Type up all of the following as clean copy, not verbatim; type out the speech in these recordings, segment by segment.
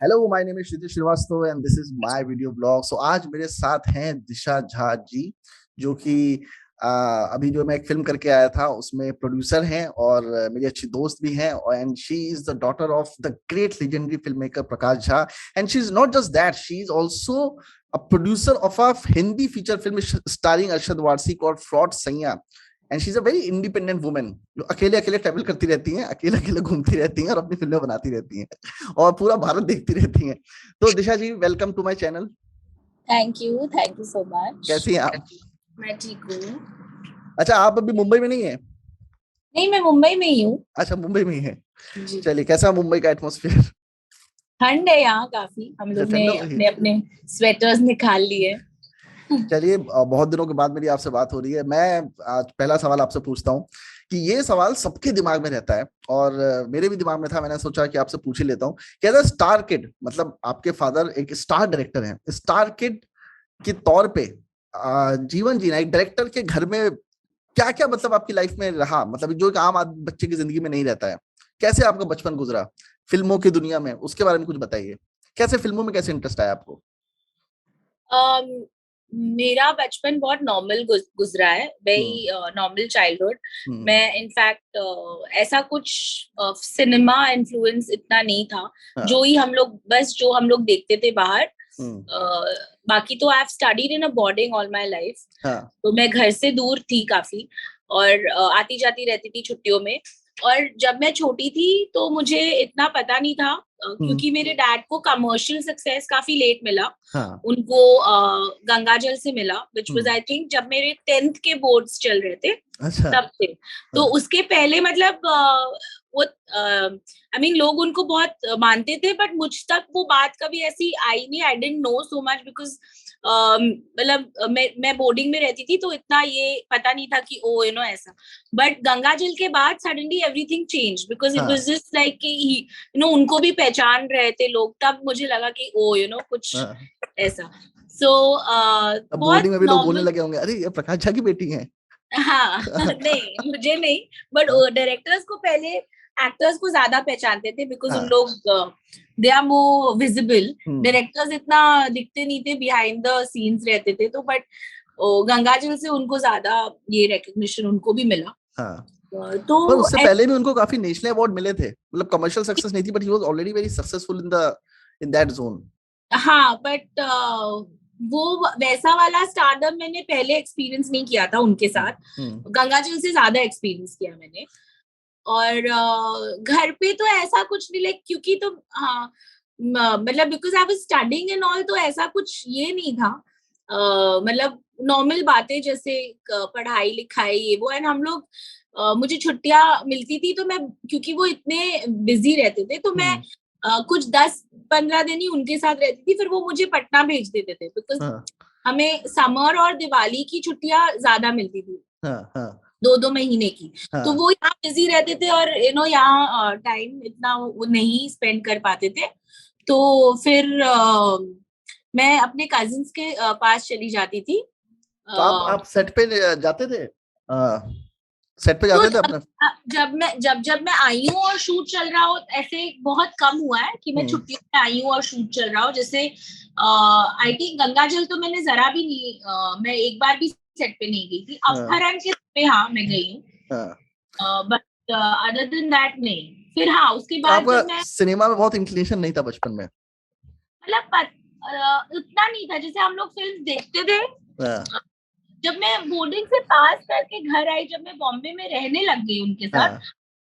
Hello, my name is Kshitij Srivastava and this is my video blog. So आज मेरे साथ हैं दिशा झा जी, जो कि अभी जो मैं एक फिल्म करके आया था उसमें प्रोड्यूसर हैं और मेरी अच्छी दोस्त भी हैं। And she is the daughter of the great legendary film maker Prakash Jha. And she is not just that, she is also a producer of a Hindi feature film starring Arshad Warsi called fraud Saiyaan. And she is a very independent women जो अकेले अकेले travel करती रहती हैं, अकेले अकेले घूमती रहती हैं और अपनी फिल्में बनाती रहती हैं और पूरा भारत देखती रहती हैं। तो Disha ji, welcome to my channel. Thank you so much. कैसी हैं आप? मैं ठीक हूँ। अच्छा, आप अभी मुंबई में नहीं है? नहीं, मैं मुंबई में ही हूँ। अच्छा, मुंबई में ही है। जी। चलिए, कैसा मुंबई का एटमॉस्फेयर? ठंड है यहाँ काफी, हम अच्छा, लोग ने ठंड हो गई। अपने अपने स्वेटर्स निकाल लिए। चलिए, बहुत दिनों के बाद मेरी आपसे बात हो रही है। मैं आज पहला सवाल आपसे पूछता हूँ कि ये सवाल सबके दिमाग में रहता है और मेरे भी दिमाग में था। मैंने सोचा कि आपसे पूछ ही लेता हूँ कि एज अ स्टार किड, मतलब आपके फादर एक स्टार डायरेक्टर हैं, स्टार किड के तौर पे जीवन जीना एक डायरेक्टर के घर में क्या क्या मतलब आपकी लाइफ में रहा, मतलब जो एक आम आदमी बच्चे की जिंदगी में नहीं रहता है। कैसे आपका बचपन गुजरा फिल्मों की दुनिया में, उसके बारे में कुछ बताइए। कैसे फिल्मों में कैसे इंटरेस्ट आया आपको? अम, मेरा बचपन बहुत नॉर्मल गुजरा है, hmm. Very normal childhood. Hmm. मैं इनफैक्ट ऐसा कुछ सिनेमा इन्फ्लुएंस इतना नहीं था। हाँ। जो हम लोग देखते थे बाहर। हम्म। बाकी तो I have studied in a boarding all my life. हाँ। तो मैं घर से दूर थी काफी, और आती जाती रहती थी छुट्टियों में। और जब मैं छोटी थी तो मुझे इतना पता नहीं था, हम्म। क्योंकि मेरे डैड को कमर्शियल सक्सेस काफी लेट मिला। हाँ। उनको गंगाजल से मिला, which was hmm. I think जब मेरे 10th के बोर्ड्स चल रहे थे अच्छा। तब थे। तो हाँ। उसके पहले मतलब वो आई मीन लोग उनको बहुत मानते थे, बट मुझ तक वो बात कभी ऐसी आई नहीं। I don't know so much because मतलब मैं बोर्डिंग में रहती थी, तो इतना ये पता नहीं था कि ओ ऐसा। बट गंगा जल के बाद suddenly everything change, because it was हाँ। जस्ट लाइक कि उनको भी पहचान रहे थे लोग। तब मुझे लगा कि ओ कुछ हाँ। ऐसा। सो अब बहुत बोर्डिंग में भी लोग बोलने नॉर्मल। लगे होंगे, अरे ये प्रकाश झा की बेटी है। हाँ नहीं, मुझे नहीं, बट हाँ। डायरेक्टर्स को पहले एक्टर्स को ज्यादा पहचानते थे, बिकॉज उन हाँ। लोग they are more visible. Hmm. Directors इतना दिखते नहीं थे, बिहाइंड द सीन्स रहते थे। तो बट गंगाजल से उनको ज्यादा ये रिकग्निशन उनको भी मिला। हाँ, पर तो उससे पहले भी उनको काफी नेशनल अवार्ड मिले थे। मतलब कमर्शियल सक्सेस नहीं थी, but he was already very successful in that zone. हाँ, बट वो वैसा वाला स्टारडम मैंने पहले एक्सपीरियंस नहीं किया था उनके हम्म। साथ। हम्म। गंगाजल से ज्यादा एक्सपीरियंस किया मैंने। और घर पे तो ऐसा कुछ नहीं, लाइक क्योंकि तो हाँ, मतलब because I was studying and all, तो ऐसा कुछ ये नहीं था। मतलब नॉर्मल बातें जैसे पढ़ाई लिखाई ये वो। एंड हम लोग मुझे छुट्टियां मिलती थी तो मैं, क्योंकि वो इतने बिजी रहते थे, तो मैं हम्म। कुछ 10-15 दिन ही उनके साथ रहती थी, फिर वो मुझे पटना भेज देते थे, बिकॉज हाँ। हमें समर और दिवाली की छुट्टियां ज्यादा मिलती थी, हाँ। हाँ। 2-2 महीने की। तो हाँ। वो यहाँ बिजी रहते थे और यहाँ टाइम इतना वो नहीं स्पेंड कर पाते थे। तो फिर मैं अपने कजिन्स के पास चली जाती थी। तो आप सेट पे जाते थे? सेट पे तो जाते थे अपने? जब मैं आई हूँ और शूट चल रहा हो, ऐसे बहुत कम हुआ है कि मैं हम्म। छुट्टियों में आई हूँ और शूट चल रहा हो। जैसे आई थिंक गंगाजल तो मैंने जरा भी नहीं, मैं एक बार भी सेट पे नहीं गई थी। हाँ। अपहरण के पे हाँ मैं गई हूँ, हाँ। बट अदर देन दैट नहीं। फिर हाँ, उसके तो बाद आपका जब मैं सिनेमा में बहुत इंक्लिनेशन नहीं था बचपन में? मतलब उतना नहीं था। जैसे हम लोग फिल्म देखते थे। हाँ। जब मैं बोर्डिंग से पास करके घर आई, जब मैं बॉम्बे में रहने लग गई उनके साथ, हाँ।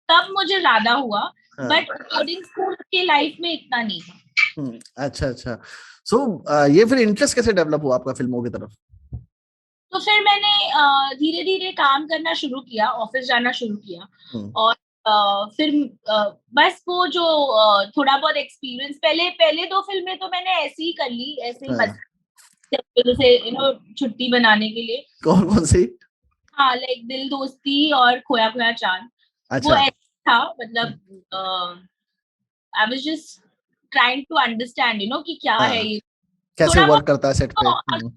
तब मुझे ज्यादा हुआ। हाँ। बट बोर्डिंग स्कूल के लाइफ में इतना नहीं था। अच्छा, अच्छा। सो ये फिर इंटरेस्ट कैसे डेवलप हुआ आपका फिल्मों की तरफ? तो फिर मैंने धीरे धीरे काम करना शुरू किया, ऑफिस जाना शुरू किया। हम्म। और फिर बस वो जो थोड़ा बहुत एक्सपीरियंस, पहले पहले 2 फिल्में तो मैंने ऐसे ही कर ली, ऐसे ही हाँ। जैसे छुट्टी बनाने के लिए। कौन कौन सी? हाँ, लाइक दिल दोस्ती और खोया खोया चांद। वो अच्छा। ऐसा था, मतलब I was just trying to understand कि क्या है हाँ, ये। कैसे थोड़ा वर्क करता है सेट पे? बहुत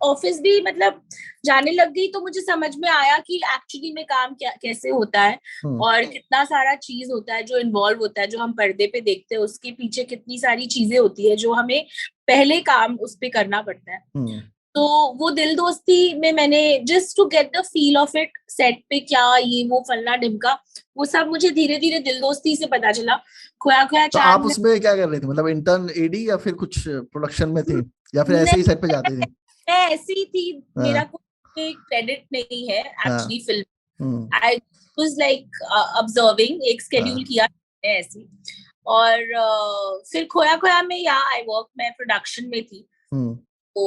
ऑफिस भी मतलब जाने लग गई तो मुझे समझ में आया कि एक्चुअली में काम कैसे होता है और कितना सारा चीज होता है जो इन्वॉल्व होता है, जो हम पर्दे पे देखते हैं उसके पीछे कितनी सारी चीजें होती है जो हमें पहले काम उस पे करना पड़ता है। तो वो दिल दोस्ती में मैंने just to get the feel of it, set पे क्या ये वो फलना ढिमका, वो सब मुझे धीरे धीरे दिल दोस्ती से पता चला। खोया खोया तो आप उसमें क्या कर रहे थे, मतलब इंटर्न एडी या फिर कुछ प्रोडक्शन में थे या फिर ऐसे ही सेट पे जाते थे? मैं ऐसी थी, मेरा कोई क्रेडिट नहीं है actually film. I was like observing, एक स्केड्यूल किया ऐसे। और फिर खोया खोया में आई वर्क, मैं प्रोडक्शन में थी। तो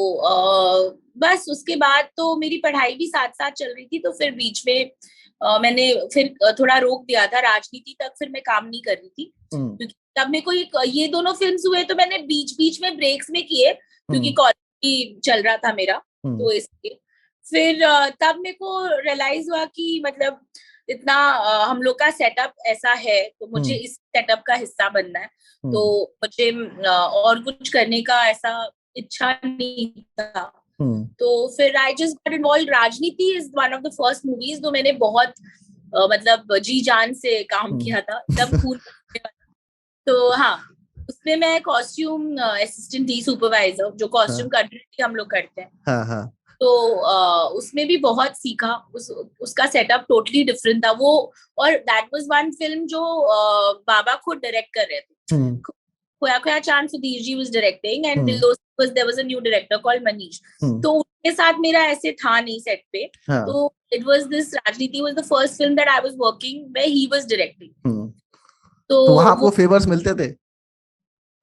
बस उसके बाद तो मेरी पढ़ाई भी साथ साथ चल रही थी, तो फिर बीच में मैंने फिर थोड़ा रोक दिया था, राजनीति तक फिर मैं काम नहीं कर रही थी क्योंकि तब मेरे को ये दोनों फिल्म्स हुए तो मैंने बीच बीच में ब्रेक्स में किए क्योंकि कॉलेज चल रहा था मेरा, तो इसलिए फिर तब मेरे को रियलाइज हुआ कि मतलब इतना हम लोग का सेटअप ऐसा है तो मुझे इस सेटअप का हिस्सा बनना है, तो मुझे और कुछ करने का ऐसा इच्छा नहीं था। तो फिर आई जस्ट गॉट इन्वॉल्व। राजनीति is one of the first movies जो मैंने बहुत मतलब जी जान से काम किया था, एकदम खून। तो हाँ, उसमें मैं कॉस्ट्यूम असिस्टेंट थी, सुपरवाइजर, जो कॉस्ट्यूम कंट्री हम लोग करते हैं। तो उसमें भी बहुत सीखा, उसका सेटअप टोटली डिफरेंट था वो। और दैट वाज वन फिल्म जो बाबा खुद डायरेक्ट कर रहे थे। Khoya Khoya Chand Sudhir ji was directing and Dil Dosti there was a new director called Manish. तो उनके साथ मेरा ऐसे था नहीं सेट पे। तो it was this Rajneeti was the first film that I was working where he was directing. तो वहां आपको फेवर्स मिलते थे?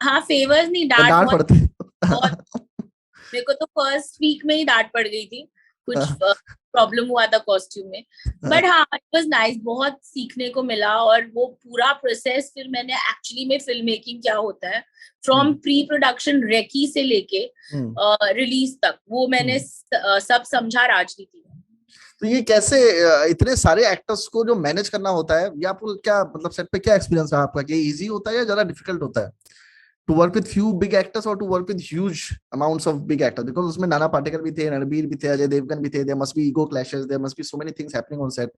हाँ, फेवर्स नहीं, डांट पड़ती। मेरे को तो फर्स्ट वीक में ही डांट पड़ गई थी, कुछ प्रॉब्लम हुआ था कॉस्ट्यूम में। बट हाँ, इट वाज नाइस, बहुत सीखने को मिला। और वो पूरा प्रोसेस फिर मैंने एक्चुअली में फिल्म मेकिंग क्या होता है फ्रॉम प्री प्रोडक्शन रेकी से लेके रिलीज तक, वो मैंने सब समझा राजनीति में। तो ये कैसे इतने सारे एक्टर्स को जो मैनेज करना होता है, ये आपको क्या मतलब सेट पे क्या एक्सपीरियंस रहा आपका, कि इजी होता है या ज्यादा डिफिकल्ट होता है to work with few big actors और to work with huge amounts of big actors? Because उसमें नाना पाटेकर भी थे, रणबीर भी थे, अजय देवगन भी थे, there must be ego clashes, there must be so many things happening on set.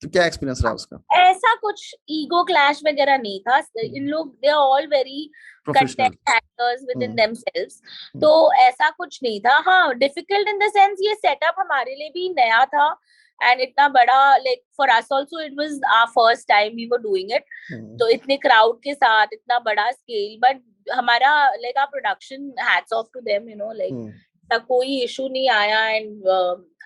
तो क्या एक्सपीरियंस रहा उसका? ऐसा कुछ ईगो क्लैश वगैरह नहीं था। इन लोग they are all very content actors with in themselves, तो ऐसा कुछ नहीं था। हाँ, डिफिकल्ट इन द सेंस ये सेटअप हमारे लिए भी नया था एंड इतना बड़ा, like for us also it was our first time we were doing it. तो इतने क्राउड के साथ इतना बड़ा स्केल, बट हमारा like our production, hats off to them, you know, like कोई इशू नहीं आया। And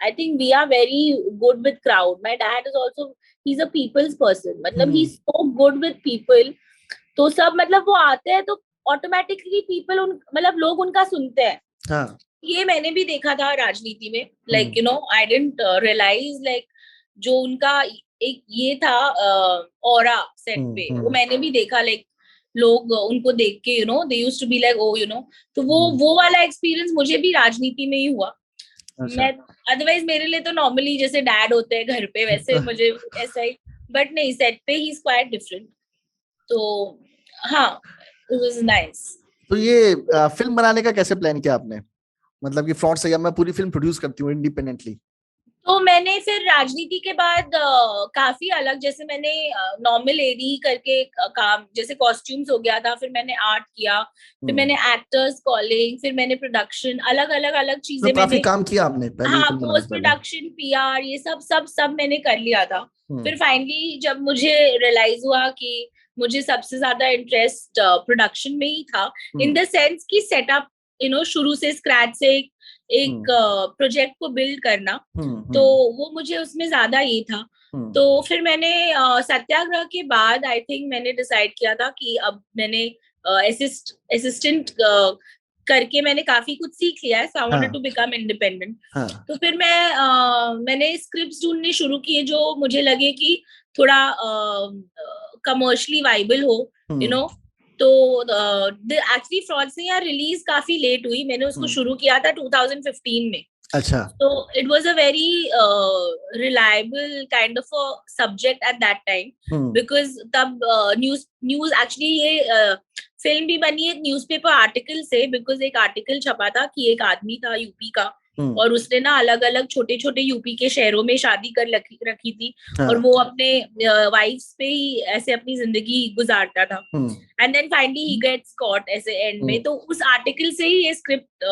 I think we are very good with crowd. My dad is also, he is a people's person, मतलब he is so good with people. तो सब मतलब वो आते हैं तो ऑटोमेटिकली पीपल मतलब लोग उनका सुनते हैं। हाँ. ये मैंने भी देखा था राजनीति में, like you know, I didn't realise like जो उनका एक ये था ऑरा सेट पे, वो मैंने भी देखा, लाइक लोग उनको देख के, you know, they used to be like oh, you know. तो वो वाला एक्सपीरियंस मुझे भी राजनीति में ही हुआ। अच्छा. मैं अदरवाइज मेरे लिए तो नॉर्मली जैसे डैड होते हैं घर पे वैसे मुझे ऐसा ही, बट नहीं, सेट पे ही इज क्वाइट डिफरेंट। तो हाँ, इट वाज नाइस। तो ये फिल्म बनाने का कैसे प्लान किया आपने, मतलब कि फ्रॉड से, या मैं पूरी फिल्म प्रोड्यूस करती हूँ इंडिपेंडेंटली? तो मैंने फिर राजनीति के बाद काफी अलग, जैसे मैंने नॉर्मल एडी करके काम, जैसे कॉस्ट्यूम्स हो गया था, फिर मैंने आर्ट किया, फिर मैंने एक्टर्स कॉलिंग, फिर मैंने प्रोडक्शन, अलग अलग चीजें तो काफी काम किया आपने पहले? हाँ, पोस्ट प्रोडक्शन, पीआर, ये सब मैंने कर लिया था। फिर फाइनली जब मुझे रियलाइज हुआ कि मुझे सबसे ज्यादा इंटरेस्ट प्रोडक्शन में ही था, इन द सेंस की सेटअप, यू नो, शुरू से स्क्रैच से एक प्रोजेक्ट को बिल्ड करना, तो वो मुझे उसमें ज्यादा ये था। तो फिर मैंने सत्याग्रह के बाद आई थिंक मैंने डिसाइड किया था कि अब मैंने असिस्टेंट करके मैंने काफी कुछ सीख लिया है, so I wanted to become independent. तो फिर मैंने स्क्रिप्ट्स ढूंढने शुरू किए जो मुझे लगे कि थोड़ा कमर्शियली वाइबल हो, यू नो। तो एक्चुअली फ्रॉड से यहाँ रिलीज काफी लेट हुई, मैंने उसको शुरू किया था 2015 में। अच्छा। तो it was a very reliable kind of a subject at that time, because तब न्यूज एक्चुअली ये फिल्म भी बनी एक न्यूज़पेपर आर्टिकल से, बिकॉज एक आर्टिकल छपा था कि एक आदमी था यूपी का और उसने ना अलग अलग छोटे छोटे यूपी के शहरों में शादी कर रखी थी और वो अपने वाइफ्स पे ही ऐसे अपनी जिंदगी गुजारता था and then finally he gets caught ऐसे एंड में। तो उस आर्टिकल से ही ये स्क्रिप्ट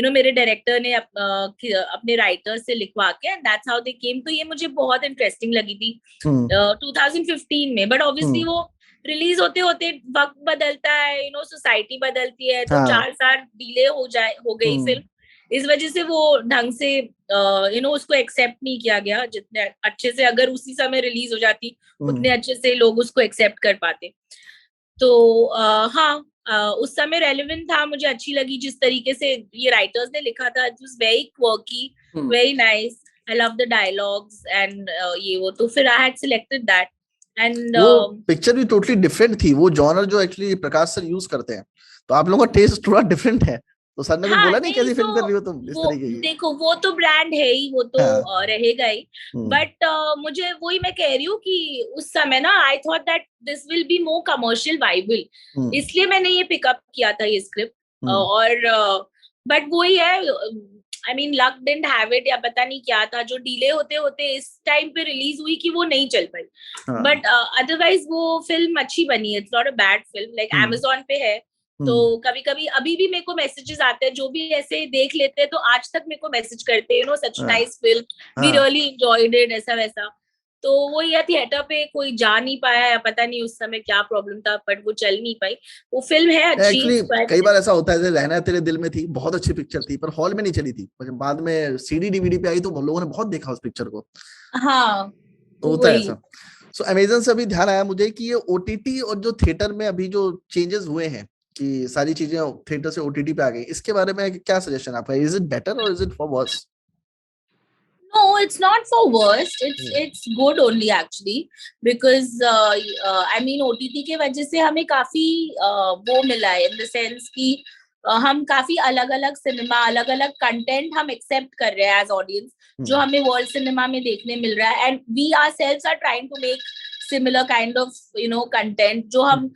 मेरे डायरेक्टर ने अपने राइटर्स से लिखवा के एंड दैट्स हाउ दे केम। तो ये मुझे बहुत इंटरेस्टिंग लगी थी 2015 में। बट ऑब्वियसली वो रिलीज होते होते वक्त बदलता है, सोसाइटी बदलती है, तो 4 साल डिले हो गई फिल्म। इस वजह से वो ढंग से उसको एक्सेप्ट नहीं किया गया जितने अच्छे से। अगर उसी समय रिलीज हो जाती उतने अच्छे से लोग उसको एक्सेप्ट कर पाते। तो हाँ, उस समय रेलेवेंट था, मुझे अच्छी लगी जिस तरीके से ये राइटर्स ने लिखा था। It was very quirky, very nice, I love the dialogues and ये वो। तो फिर I had selected that and वो पिक्चर भी टोटली डिफरेंट थी, वो जॉनर जो एक्चुअली प्रकाश सर यूज करते हैं, तो आप लोगों का टेस्ट थोड़ा डिफरेंट है। तो सर ने कुछ बोला नहीं कैसी फिल्म कर रही हो तुम इस तरीके की? देखो वो तो ब्रांड है ही, वो तो रहेगा ही। बट मुझे वही मैं कह रही हूँ कि उस समय ना I thought that this will be more commercial viable, इसलिए मैंने ये पिकअप किया था ये स्क्रिप्ट। और बट वही है, I mean luck didn't have it या पता नहीं क्या था जो डिले होते होते इस टाइम पे रिलीज हुई कि वो नहीं चल पाई। बट अदरवाइज वो फिल्म अच्छी बनी है, it's not a bad film. Like Amazon पे है, तो कभी कभी अभी भी मेरे को मैसेजेस आते हैं, जो भी ऐसे देख लेते हैं तो आज तक मेरे को मैसेज करते हैं, such nice film, we really enjoyed it, ऐसा वैसा। तो वो ये थिएटर पे कोई जा नहीं पाया या पता नहीं उस समय क्या प्रॉब्लम था, बट वो चल नहीं पाई। वो फिल्म है अच्छी। एक्चुअली कई बार ऐसा होता है, रहना तेरे दिल में थी बहुत अच्छी पिक्चर थी पर हॉल में नहीं चली थी, बाद में सीडी डीवीडी पे आई तो लोगों ने बहुत देखा उस पिक्चर को। हाँ तो होता है ऐसा। सो अमेज़न से अभी ध्यान आया मुझे कि ये ओटीटी और जो थिएटर में अभी जो चेंजेस हुए हैं कि सारी चीजें थिएटर से ओटीटी पे आ गई, इसके बारे में क्या सजेशन आपका? Is it better or is it for worse? No, it's not for worse. It's good only actually because I mean OTT के वजह से हमें काफी वो मिला है in the sense कि हम काफी अलग अलग सिनेमा, अलग अलग कंटेंट हम एक्सेप्ट कर रहे हैं एज ऑडियंस, जो हमें वर्ल्ड सिनेमा में देखने मिल रहा है। And we ourselves are trying to make similar kind of content जो हम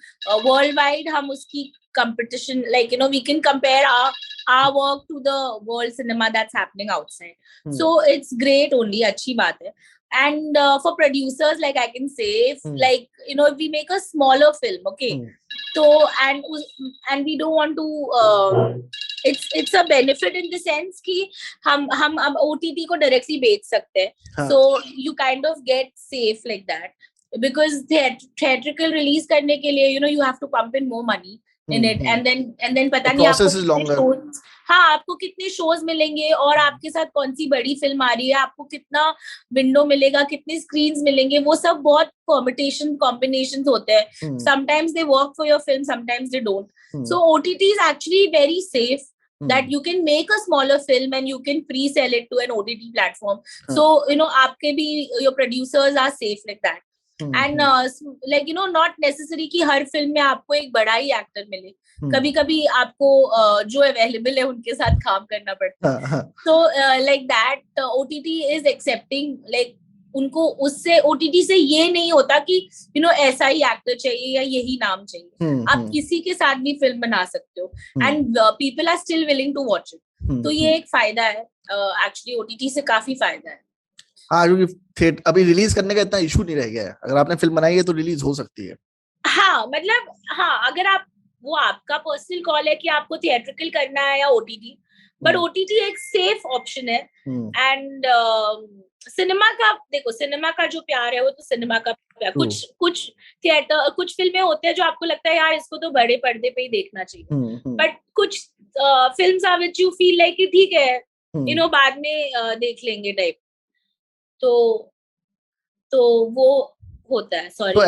वर्ल्ड वाइड हम उसकी competition, like we can compare our work to the world cinema that's happening outside. So it's great only, अच्छी बात है। And for producers, like I can say, if, like if we make a smaller film, okay, so and we don't want to it's a benefit in the sense कि हम अब OTT को directly बेच सकते हैं, so you kind of get safe like that, because theatrical release करने के लिए you have to pump in more money in it, and then पता नहीं आपको कितने shows, आपको कितने शोज मिलेंगे और आपके साथ कौन सी बड़ी फिल्म आ रही है, आपको कितना विंडो मिलेगा, कितने स्क्रीन्स मिलेंगे, वो सब बहुत परमिटेशन कॉम्बिनेशंस होते हैं। Sometimes they work for your film, sometimes they don't. So OTT is actually very safe, that you can make a smaller film and you can pre-sell it to an OTT platform. So आपके भी your producers are safe like that. And like not necessary कि हर film में आपको एक बड़ा ही actor मिले, कभी कभी आपको जो अवेलेबल है उनके साथ काम करना पड़ता है। तो like that OTT is accepting, like उनको उससे OTT से ये नहीं होता कि ऐसा ही एक्टर चाहिए या यही नाम चाहिए, आप किसी के साथ भी फिल्म बना सकते हो and people are still willing to watch it. तो ये एक फायदा है, एक्चुअली OTT से काफी फायदा है। हाँ, क्योंकि अभी रिलीज करने का इतना इशू नहीं रह गया है, अगर आपने फिल्म बनाई है तो रिलीज हो सकती है। हाँ मतलब अगर आप, वो आपका पर्सनल कॉल है कि आपको थिएट्रिकल करना है या OTT, बट OTT एक सेफ ऑप्शन है। एंड सिनेमा का देखो, सिनेमा का जो प्यार है वो तो सिनेमा का प्यार, कुछ थिएटर, कुछ फिल्में होते हैं जो आपको लगता है यार इसको तो बड़े पर्दे पे ही देखना चाहिए, बट कुछ films are which you feel like कि ठीक है बाद में देख लेंगे टाइप, तो वो होता है। सॉरी, तो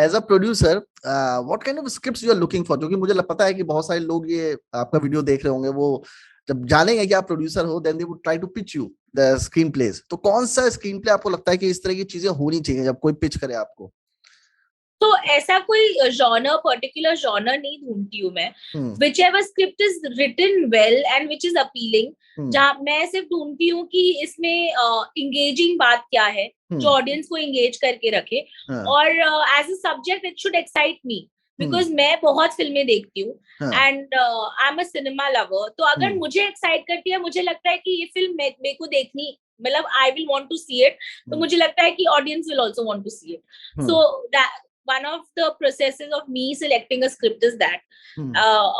as a producer what kind of scripts you are looking for? क्योंकि मुझे पता है कि बहुत सारे लोग ये आपका वीडियो देख रहे होंगे, वो जब जानेंगे कि आप प्रोड्यूसर हो then they would try to pitch you the screenplays. तो कौन सा स्क्रीन प्ले आपको लगता है कि इस तरह की चीजें होनी चाहिए जब कोई पिच करे आपको? तो ऐसा कोई जॉनर, पर्टिकुलर जॉनर नहीं ढूंढती हूँ मैं, whichever script is written well and which is appealing, जहाँ मैं सिर्फ ढूंढती हूँ कि इसमें engaging बात क्या है जो ऑडियंस को engage करके रखे, और as a subject it should excite me, because मैं बहुत फिल्में देखती हूँ हाँ, and I am a cinema lover. तो अगर मुझे एक्साइट करती है, मुझे लगता है कि ये फिल्म मेरे को देखनी, मतलब I will want to see it, तो मुझे लगता है कि audience will also want to see it. So that one of the processes of me selecting a script is that.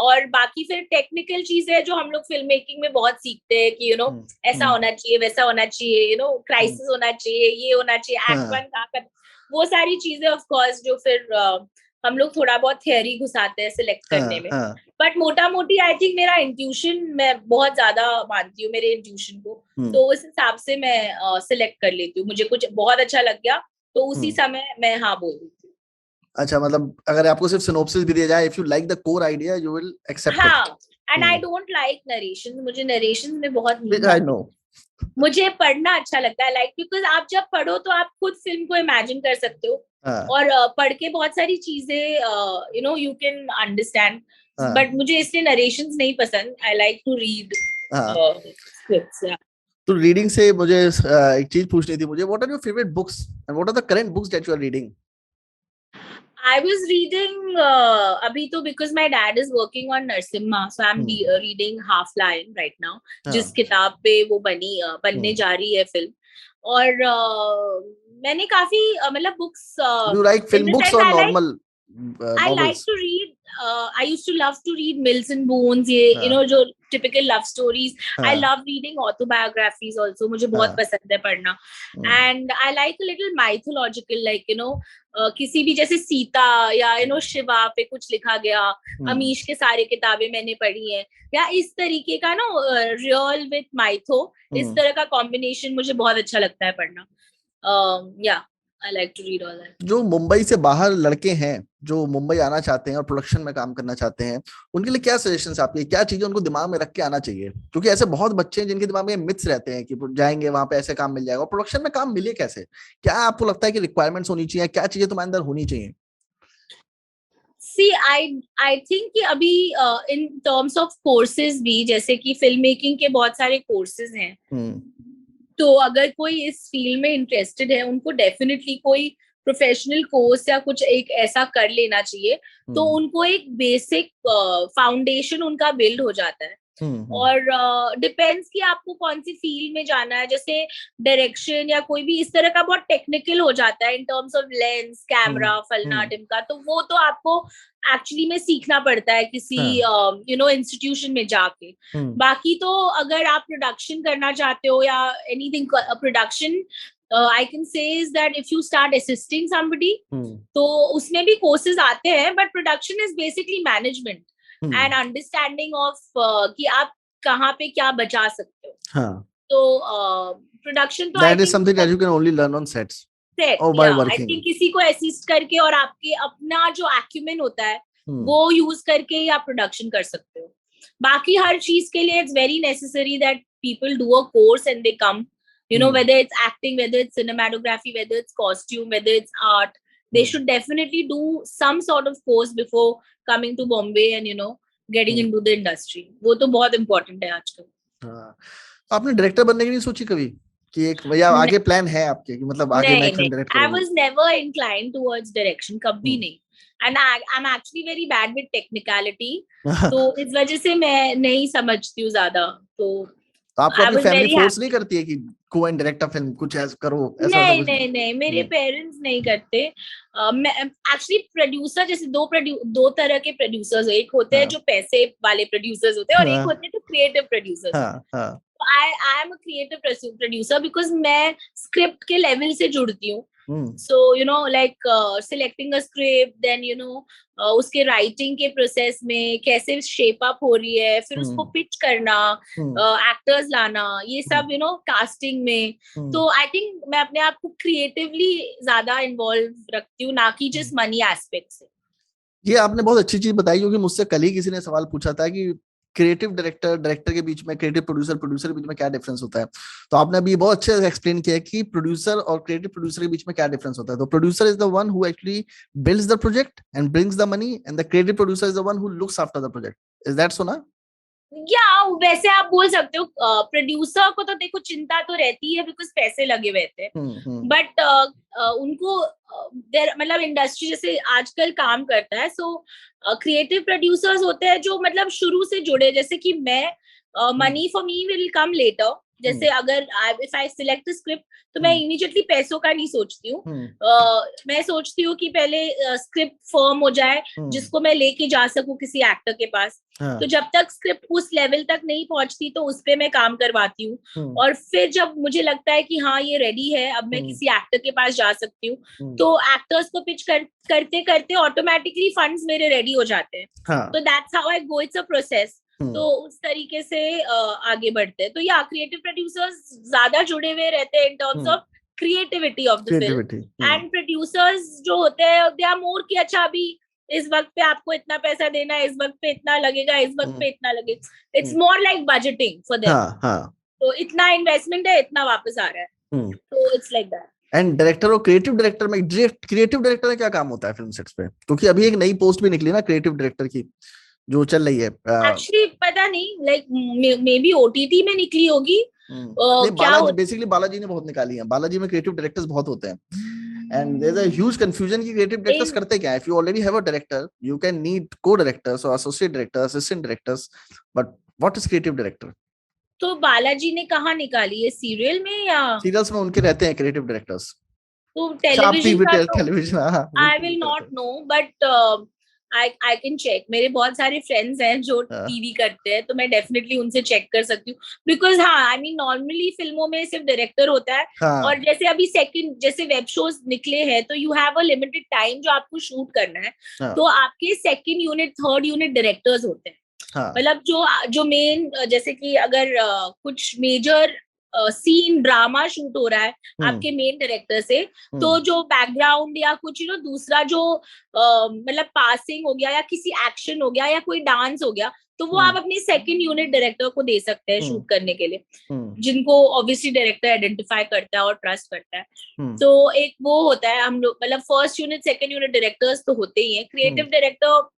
और बाकी फिर टेक्निकल चीजें जो हम लोग फिल्म मेकिंग में बहुत सीखते हैं कि यू नो ऐसा होना चाहिए, वैसा होना चाहिए, यू नो क्राइसिस होना चाहिए, ये होना चाहिए, एक्ट वन कहाँ कर, वो सारी चीजें ऑफ कोर्स जो फिर हम लोग थोड़ा बहुत थियरी घुसाते हैं सिलेक्ट करने में. बट मोटा मोटी आई थिंक मेरा इंट्यूशन, मैं बहुत ज्यादा मानती हूँ मेरे इंट्यूशन को, तो उस हिसाब से मैं सिलेक्ट कर लेती हूँ. मुझे कुछ बहुत अच्छा लग गया तो उसी समय मैं हाँ बोल देती हूँ. अच्छा, मतलब अगर आपको सिर्फ सिनॉप्सिस भी दिया जाए, if you like the core idea you will accept it. हाँ, and I don't like narration. मुझे नरेशन में बहुत नींद आई आती नो. मुझे पढ़ना अच्छा लगता है, लाइक बिकॉज आप जब पढ़ो तो आप खुद फिल्म को इमेजिन कर सकते हो और पढ़ के बहुत सारी चीजें you know you can understand. But मुझे इसलिए नरेशंस नहीं पसंद. I like to read scripts. तो रीडिंग से मुझे एक चीज पूछनी थी मुझे. What are your favourite books and what are the current books that you are reading? I was reading abhi to, because my dad is working on Narsimha, so I'm reading Half Lion right now, जिस किताब पे वो बनने जा रही है film. और मैंने काफी मतलब books. You like film books or normal I like to read. I used to love to read Mills and Bones, ये you know जो typical love stories. I love reading autobiographies also. मुझे बहुत पसंद है पढ़ना. And I like a little mythological, like you know किसी भी जैसे सीता या you know शिवा पे कुछ लिखा गया. अमीश के सारे किताबें मैंने पढ़ी हैं, या इस तरीके का ना रियल विथ माइथो, इस तरह का कॉम्बिनेशन मुझे बहुत अच्छा लगता है पढ़ना. या I like to read all that. जो मुंबई से बाहर लड़के हैं जो मुंबई आना चाहते हैं और प्रोडक्शन में काम करना चाहते हैं, उनके लिए क्या सजेशंस आपके, क्या चीजें उनको दिमाग में रख के आना चाहिए? क्योंकि ऐसे बहुत बच्चे हैं जिनके दिमाग में मिथ्स रहते हैं कि जाएंगे वहां पे ऐसे काम मिल जाएगा, और प्रोडक्शन में काम मिले कैसे? क्या आपको लगता है कि रिक्वायरमेंट्स होनी चाहिए, क्या चीजें तुम्हारे अंदर होनी चाहिए? See, I think कि अभी in terms of courses भी, जैसे कि फिल्म मेकिंग के बहुत सारे कोर्सेज हैं. तो अगर कोई इस फील्ड में इंटरेस्टेड है, उनको डेफिनेटली कोई प्रोफेशनल कोर्स या कुछ एक ऐसा कर लेना चाहिए, तो उनको एक बेसिक फाउंडेशन उनका बिल्ड हो जाता है. और डिपेंड्स कि आपको कौन सी फील्ड में जाना है. जैसे डायरेक्शन या कोई भी इस तरह का बहुत टेक्निकल हो जाता है in terms of lens, camera, फलना टिमका, तो वो तो आपको एक्चुअली में सीखना पड़ता है किसी यू नो इंस्टीट्यूशन में जाके. बाकी तो अगर आप प्रोडक्शन करना चाहते हो या anything production, I can say is that if you start assisting somebody, तो उसमें भी courses आते हैं, but production is basically management and understanding of कि आप कहाँ पे क्या बचा सकते हो. तो production तो that is something that you can only learn on sets or by working. I think किसी को assist करके और आपके अपना जो acumen होता है वो use करके ही आप production कर सकते हो. बाकी हर चीज के लिए it's very necessary that people do a course and they come. You know, whether it's acting, whether it's cinematography, whether it's costume, whether it's art, they should definitely do some sort of course before coming to Bombay and, you know, getting into the industry. वो तो बहुत important है आजकल. आपने director बनने की नहीं सोची कभी कि एक भैया आगे प्लान है आपके कि मतलब आगे मैं फिल्म डायरेक्ट करूंगा? I was never inclined towards direction, कभी नहीं. And I'm actually very bad with technicality. तो इस वजह से मैं नहीं समझती हूँ ज्यादा. तो आपको अपनी फैमिली फोर्स नहीं करती है कि को एंड डायरेक्ट अ फिल्म, कुछ ऐसा करो? ऐसा नहीं, मेरे पेरेंट्स नहीं करते. मैं एक्चुअली प्रोड्यूसर, जैसे दो तरह के प्रोड्यूसर्स, एक होते हैं जो पैसे वाले प्रोड्यूसर्स होते हैं और एक होते हैं जो creative producers. I am a creative producer because मैं स्क्रिप्ट के लेवल से जुड़ती हूँ. So you know, like selecting a script, then you know उसके राइटिंग के प्रोसेस में कैसे शेप अप हो रही है, फिर उसको पिच करना, एक्टर्स लाना, ये सब you know कास्टिंग में. तो आई थिंक मैं अपने आप को क्रिएटिवली ज्यादा इन्वॉल्व रखती हूँ, ना कि जस्ट मनी एस्पेक्ट से. ये आपने बहुत अच्छी चीज बताई, क्योंकि मुझसे कल ही किसी ने सवाल पूछा था कि क्रिएटिव डायरेक्टर के बीच में, क्रिएटिव प्रोड्यूसर के बीच में क्या डिफरेंस होता है. तो आपने अभी बहुत अच्छे से एक्सप्लेन किया कि प्रोड्यूसर और क्रिएटिव प्रोड्यूसर के बीच में क्या डिफरेंस होता है. तो producer is the one who actually builds the project and brings the money, and the creative producer is the one who looks after the project. Is that so ना? या वैसे आप बोल सकते हो, प्रोड्यूसर को तो देखो चिंता तो रहती है बिकॉज पैसे लगे हुए थे, बट उनको मतलब इंडस्ट्री जैसे आजकल काम करता है, सो क्रिएटिव प्रोड्यूसर्स होते हैं जो मतलब शुरू से जुड़े, जैसे कि मैं, money for me will come later. जैसे अगर इफ आई सिलेक्ट स्क्रिप्ट तो मैं इमीडिएटली पैसों का नहीं सोचती हूँ। मैं सोचती हूँ कि पहले स्क्रिप्ट फर्म हो जाए जिसको मैं लेके जा सकूं किसी एक्टर के पास। तो जब तक स्क्रिप्ट उस लेवल तक नहीं पहुंचती तो उस पे मैं काम करवाती हूँ, और फिर जब मुझे लगता है कि हाँ ये रेडी है, अब मैं किसी एक्टर के पास जा सकती हूँ, तो एक्टर्स को पिच करते करते ऑटोमेटिकली फंड्स मेरे रेडी हो जाते हैं। तो that's how I go, it's a process. तो उस तरीके से आगे बढ़ते हैं। तो या क्रिएटिव प्रोड्यूसर्स ज्यादा जुड़े हुए रहते हैं in terms of creativity of the film, and producers जो होते हैं दे आर मोर कि अच्छा अभी इस वक्त पे आपको इतना पैसा देना है, इस वक्त पे इतना लगेगा, इस वक्त पे इतना लगेगा। It's more like budgeting for them. तो इतना इन्वेस्टमेंट है, इतना वापस आ रहा है। तो it's like that. And director और क्रिएटिव डायरेक्टर में, क्रिएटिव डायरेक्टर में क्या काम होता है फिल्म सेट्स पे? क्योंकि अभी एक नई पोस्ट भी निकली ना क्रिएटिव डायरेक्टर की, जो चल रही है। एक्चुअली पता नहीं, लाइक मे बी ओटीटी में निकली होगी। बालाजी, बेसिकली बालाजी ने बहुत निकाली है। बालाजी में क्रिएटिव डायरेक्टर्स बहुत होते हैं, and there is a huge confusion कि क्रिएटिव डायरेक्टर्स करते क्या है। If you already have a director, you can need co-directors और associate director, assistant directors, but what is creative director? तो बालाजी ने कहाँ निकाली है, सीरियल में या सीरियल्स में उनके रहते हैं क्रिएटिव डायरेक्टर्स। तो टेलीविजन का तो television, I will not know, but I can check. मेरे बहुत सारे फ्रेंड्स हैं जो टीवी करते हैं, तो मैं डेफिनेटली उनसे चेक कर सकती हूँ। बिकॉज हाँ, आई मीन नॉर्मली फिल्मों में सिर्फ डायरेक्टर होता है, और जैसे अभी सेकंड जैसे वेब शोज निकले हैं तो you have a limited time जो आपको शूट करना है। तो आपके second unit, third unit directors होते हैं। मतलब जो मेन, जैसे कि अगर कुछ मेजर सीन ड्रामा शूट हो रहा है आपके मेन डायरेक्टर से, तो जो बैकग्राउंड या कुछ दूसरा जो मतलब पासिंग हो गया या किसी एक्शन हो गया या कोई डांस हो गया, तो वो आप अपनी सेकंड यूनिट डायरेक्टर को दे सकते हैं शूट करने के लिए, जिनको ऑब्वियसली डायरेक्टर आइडेंटिफाई करता है और ट्रस्ट करता है। तो एक वो होता है, हम लोग मतलब first unit second unit directors तो होते ही हैं। क्रिएटिव डायरेक्टर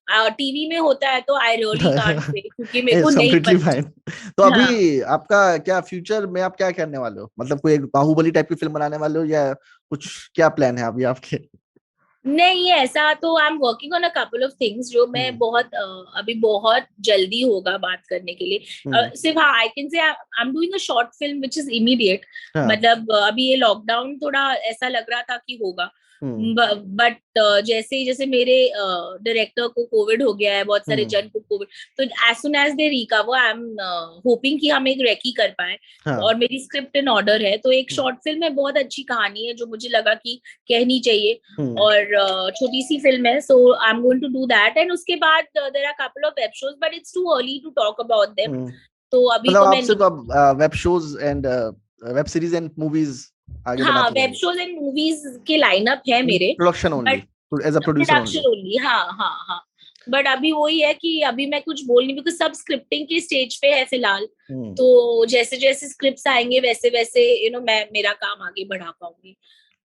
टीवी में होता है तो आई रियली कांट से, क्योंकि मेरे को नहीं पता। तो अभी आपका क्या फ्यूचर में, आप क्या करने वाले हो? मतलब कोई एक बाहुबली टाइप की फिल्म बनाने वाले हो या कुछ, क्या प्लान है अभी आपके? नहीं, ऐसा तो I am working on a couple of things जो मैं बहुत अभी बहुत जल्दी होगा बात करने के लिए। सिर्फ हाँ, I can say I am doing a short film which is immediate. मतलब अभी ये लॉकडाउन थोड़ा ऐसा लग रहा था कि होगा, बट जैसे जैसे मेरे डायरेक्टर को कोविड हो गया है, बहुत सारे जन को कोविड, तो as soon as they recover I am hoping कि हम एक रेकी कर पाए। और मेरी स्क्रिप्ट इन ऑर्डर है, तो एक शॉर्ट फिल्म है, बहुत अच्छी कहानी है जो मुझे लगा कि कहनी चाहिए, और छोटी सी फिल्म है, so I am going to do that. And उसके बाद there are couple of web shows, but it's too early to talk about them. तो अभी तो मैं सिर्फ web shows and web series and movies आगे हाँ, वेब शोज एंड मूवीज के लाइनअप है मेरे, production only, as a producer only. हाँ, बट अभी वही है कि अभी मैं कुछ बोल नहीं, बिकॉज सब स्क्रिप्टिंग के स्टेज पे है फिलहाल। तो जैसे जैसे स्क्रिप्ट्स आएंगे वैसे वैसे मैं मेरा काम आगे बढ़ा पाऊंगी।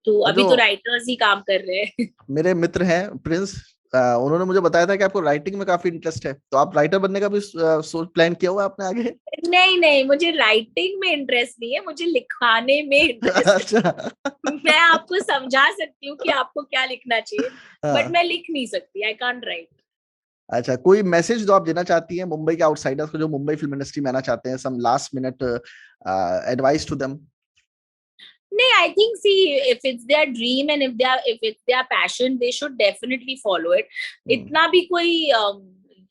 तो अभी तो राइटर्स ही काम कर रहे हैं। मेरे मित्र हैं प्रिंस, उन्होंने मुझे बताया था कि आपको राइटिंग में काफी इंटरेस्ट है, तो आप राइटर बनने का भी सोच प्लान किया हुआ आपने आगे? नहीं, मुझे राइटिंग में इंटरेस्ट नहीं है, मुझे लिखाने में इंटरेस्ट है। मैं आपको समझा सकती हूँ कि आपको क्या लिखना चाहिए, बट मैं लिख नहीं सकती, आई कांट राइट। अच्छा, कोई मैसेज जो आप देना चाहती हैं मुंबई के आउटसाइडर्स को जो मुंबई फिल्म इंडस्ट्री में आना चाहते हैं, some last minute advice to them? नहीं, I think see, if it's their dream and if it's their passion, they should definitely follow it. इतना भी कोई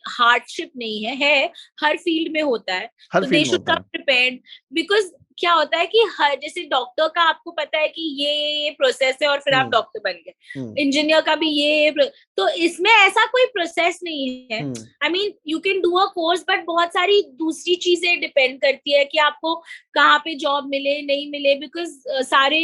हार्डशिप नहीं है हर फील्ड में होता है, तो they should come prepared, because क्या होता है कि हर, जैसे डॉक्टर का आपको पता है कि ये प्रोसेस है और फिर आप डॉक्टर बन गए, इंजीनियर का भी ये, तो इसमें ऐसा कोई प्रोसेस नहीं है। I mean you can do a course, but बहुत सारी दूसरी चीजें डिपेंड करती है कि आपको कहाँ पे जॉब मिले नहीं मिले, बिकॉज सारे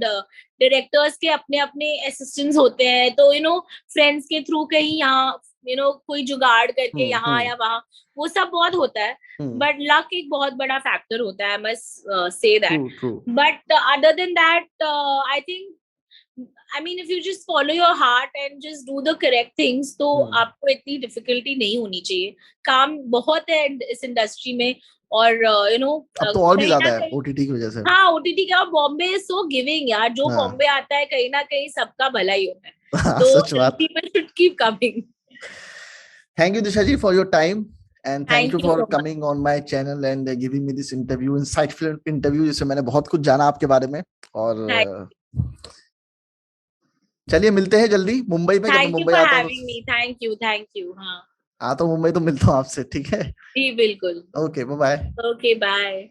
डायरेक्टर्स के अपने अपने असिस्टेंट्स होते हैं, तो फ्रेंड्स के थ्रू कहीं यहाँ कोई जुगाड़ करके यहाँ या वहाँ, वो सब बहुत होता है। बट लक एक बहुत बड़ा फैक्टर होता है, I must say that. But other than that I think I mean if you just follow your heart and just do the correct things, तो आपको इतनी डिफिकल्टी नहीं होनी चाहिए। काम बहुत है इस इंडस्ट्री में, और यू नो अब तो और भी कहीं ज्यादा ना है कहीं, ओटीटी की वजह से। हाँ ओटीटी का बॉम्बे इज सो गिविंग यार, जो हाँ बॉम्बे आता है कहीं ना कहीं सबका भला ही होता है, हाँ, तो सच बात। People should keep coming. Thank you, Disha ji, for your time, and thank you thank you for so much. coming on my channel and giving me this interview, insightful interview, जिससे मैंने बहुत कुछ जाना आपके बारे में। और चलिए मिलते हैं जल्दी मुंबई में, जब मैं थैंक यू मुंबई फॉर आता हूँ हैविंग तो मी, थैंक यू, हाँ आता हूँ मुंबई तो मिलता हूँ आपसे, ठीक है? जी बिल्कुल। Okay, bye bye. Okay bye.